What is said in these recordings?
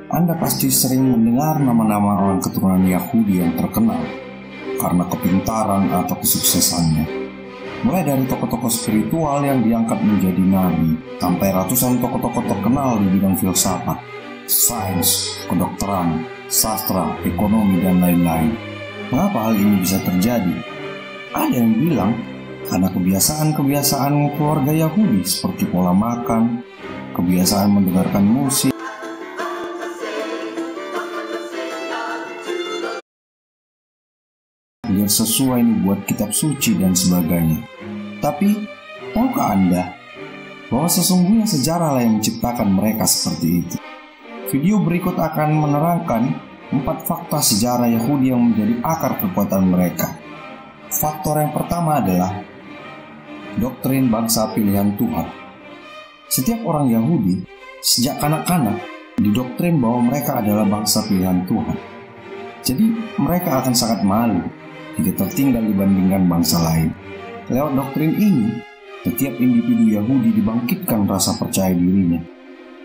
Anda pasti sering mendengar nama-nama orang keturunan Yahudi yang terkenal karena kepintaran atau kesuksesannya. Mulai dari tokoh-tokoh spiritual yang diangkat menjadi nabi, sampai ratusan tokoh-tokoh terkenal di bidang filsafat, sains, kedokteran, sastra, ekonomi, dan lain-lain. Mengapa hal ini bisa terjadi? Ada yang bilang karena kebiasaan-kebiasaan keluarga Yahudi seperti pola makan, kebiasaan mendengarkan musik, biar sesuai buat kitab suci dan sebagainya. Tapi, tahukah Anda bahwa sesungguhnya sejarahlah yang menciptakan mereka seperti itu? Video berikut akan menerangkan 4 fakta sejarah Yahudi yang menjadi akar kekuatan mereka. Faktor yang pertama adalah doktrin bangsa pilihan Tuhan. Setiap orang Yahudi sejak kanak-kanak didoktrin bahwa mereka adalah bangsa pilihan Tuhan. Jadi mereka akan sangat malu jika tertinggal dibandingkan bangsa lain. Lewat doktrin ini, setiap individu Yahudi dibangkitkan rasa percaya dirinya.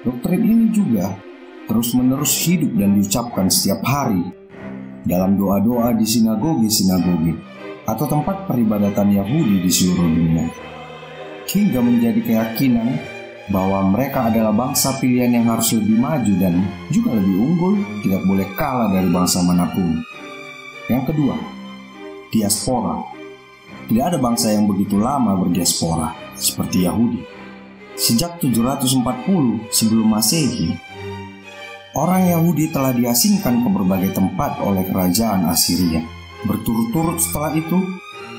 Doktrin ini juga terus-menerus hidup dan diucapkan setiap hari dalam doa-doa di sinagoge-sinagoge atau tempat peribadatan Yahudi di seluruh dunia, hingga menjadi keyakinan bahwa mereka adalah bangsa pilihan yang harus lebih maju dan juga lebih unggul, tidak boleh kalah dari bangsa manapun. Yang kedua, diaspora. Tidak ada bangsa yang begitu lama berdiaspora seperti Yahudi. Sejak 740 sebelum Masehi, orang Yahudi telah diasingkan ke berbagai tempat oleh kerajaan Assyria. Berturut-turut setelah itu,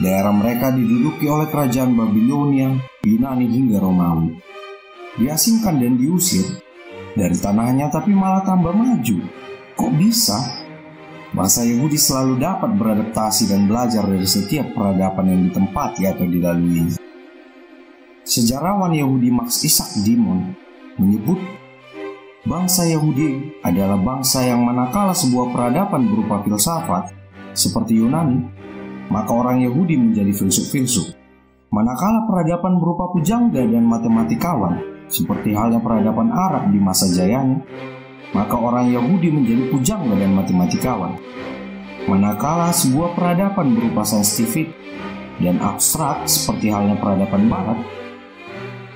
daerah mereka diduduki oleh kerajaan Babilonia, Yunani hingga Romawi. Diasingkan dan diusir dari tanahnya, tapi malah tambah maju. Kok bisa? Bangsa Yahudi selalu dapat beradaptasi dan belajar dari setiap peradaban yang ditempati atau dilalui. Sejarawan Yahudi Max Isaac Dimon menyebut bangsa Yahudi adalah bangsa yang manakala sebuah peradaban berupa filsafat seperti Yunani, maka orang Yahudi menjadi filsuf-filsuf. Manakala peradaban berupa pujangga dan matematikawan seperti halnya peradaban Arab di masa jayanya, maka orang Yahudi menjadi pujangga dan matematikawan. Manakala sebuah peradaban berupa saintifik dan abstrak seperti halnya peradaban Barat,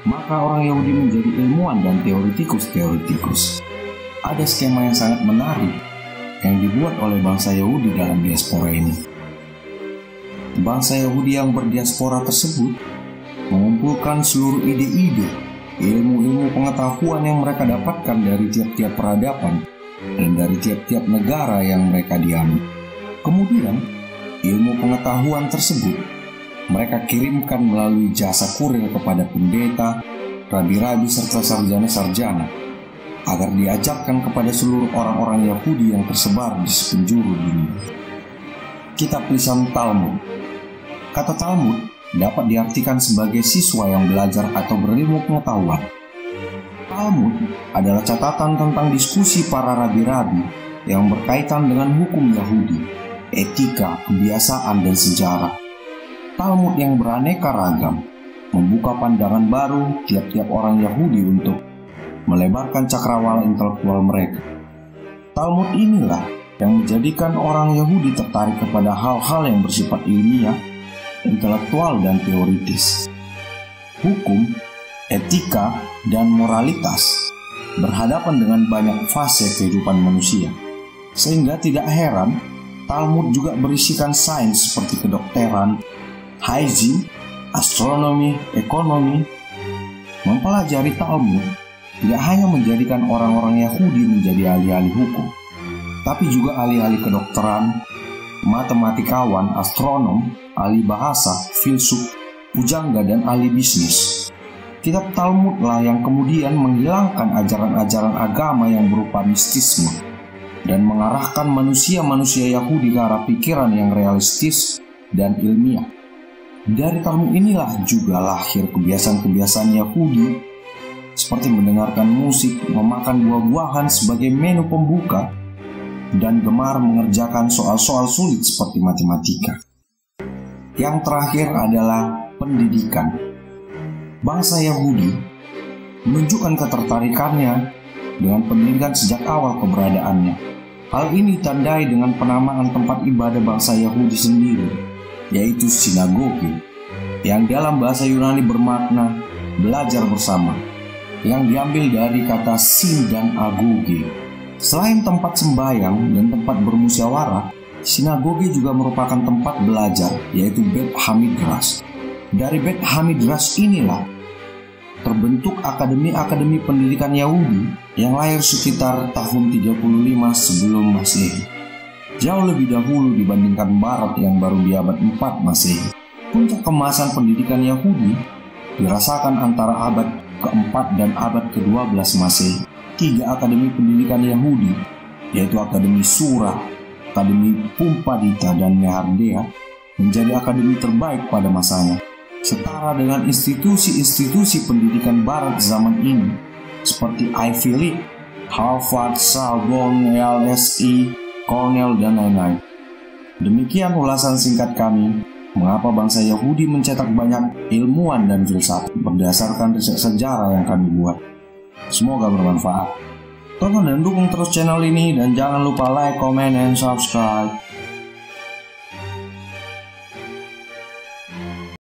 maka orang Yahudi menjadi ilmuwan dan teoretikus-teoretikus. Ada skema yang sangat menarik yang dibuat oleh bangsa Yahudi dalam diaspora ini. Bangsa Yahudi yang berdiaspora tersebut mengumpulkan seluruh ide-ide, ilmu-ilmu pengetahuan yang mereka dapatkan dari tiap-tiap peradaban dan dari tiap-tiap negara yang mereka diami. Kemudian, ilmu pengetahuan tersebut mereka kirimkan melalui jasa kurir kepada pendeta, rabi-rabi, serta sarjana-sarjana agar diajarkan kepada seluruh orang-orang Yahudi yang tersebar di sepenjuru dunia. Kitab lisan Talmud. Kata Talmud dapat diartikan sebagai siswa yang belajar atau berilmu pengetahuan. Talmud adalah catatan tentang diskusi para rabi-rabi yang berkaitan dengan hukum Yahudi, etika, kebiasaan, dan sejarah. Talmud yang beraneka ragam membuka pandangan baru tiap-tiap orang Yahudi untuk melebarkan cakrawala intelektual mereka. Talmud inilah yang menjadikan orang Yahudi tertarik kepada hal-hal yang bersifat ilmiah, intelektual, dan teoritis. Hukum, etika, dan moralitas berhadapan dengan banyak fase kehidupan manusia, sehingga tidak heran Talmud juga berisikan sains seperti kedokteran, hygiene, astronomi, ekonomi. Mempelajari Talmud tidak hanya menjadikan orang-orang Yahudi menjadi ahli-ahli hukum, tapi juga ahli-ahli kedokteran, matematikawan, astronom, ahli bahasa, filsuf, pujangga, dan ahli bisnis. Kitab Talmudlah yang kemudian menghilangkan ajaran-ajaran agama yang berupa mistisme dan mengarahkan manusia-manusia Yahudi ke arah pikiran yang realistis dan ilmiah. Dari Talmud inilah juga lahir kebiasaan-kebiasaan Yahudi seperti mendengarkan musik, memakan buah-buahan sebagai menu pembuka, dan gemar mengerjakan soal-soal sulit seperti matematika. Yang terakhir adalah pendidikan. Bangsa Yahudi menunjukkan ketertarikannya dengan pendidikan sejak awal keberadaannya. Hal ini ditandai dengan penamaan tempat ibadah bangsa Yahudi sendiri, yaitu sinagoge, yang dalam bahasa Yunani bermakna belajar bersama, yang diambil dari kata sin dan agoge. Selain tempat sembahyang dan tempat bermusyawarah, sinagoge juga merupakan tempat belajar, yaitu Bet Hamidrash. Dari Bet Hamidrash inilah terbentuk akademi-akademi pendidikan Yahudi yang lahir sekitar tahun 35 sebelum Masehi. Jauh lebih dahulu dibandingkan Barat yang baru di abad 4 Masehi. Puncak kemasan pendidikan Yahudi dirasakan antara abad ke-4 dan abad ke-12 Masehi. 3 akademi pendidikan Yahudi, yaitu Akademi Surah, Akademi Pumpadita, dan Nehardea, menjadi akademi terbaik pada masanya, setara dengan institusi-institusi pendidikan Barat zaman ini seperti Ivy League, Harvard, Sorbonne, LSE, Cornell, dan lain-lain. Demikian ulasan singkat kami mengapa bangsa Yahudi mencetak banyak ilmuwan dan filsafat berdasarkan riset sejarah yang kami buat. Semoga bermanfaat. Tonton dan dukung terus channel ini dan jangan lupa like, comment, and subscribe.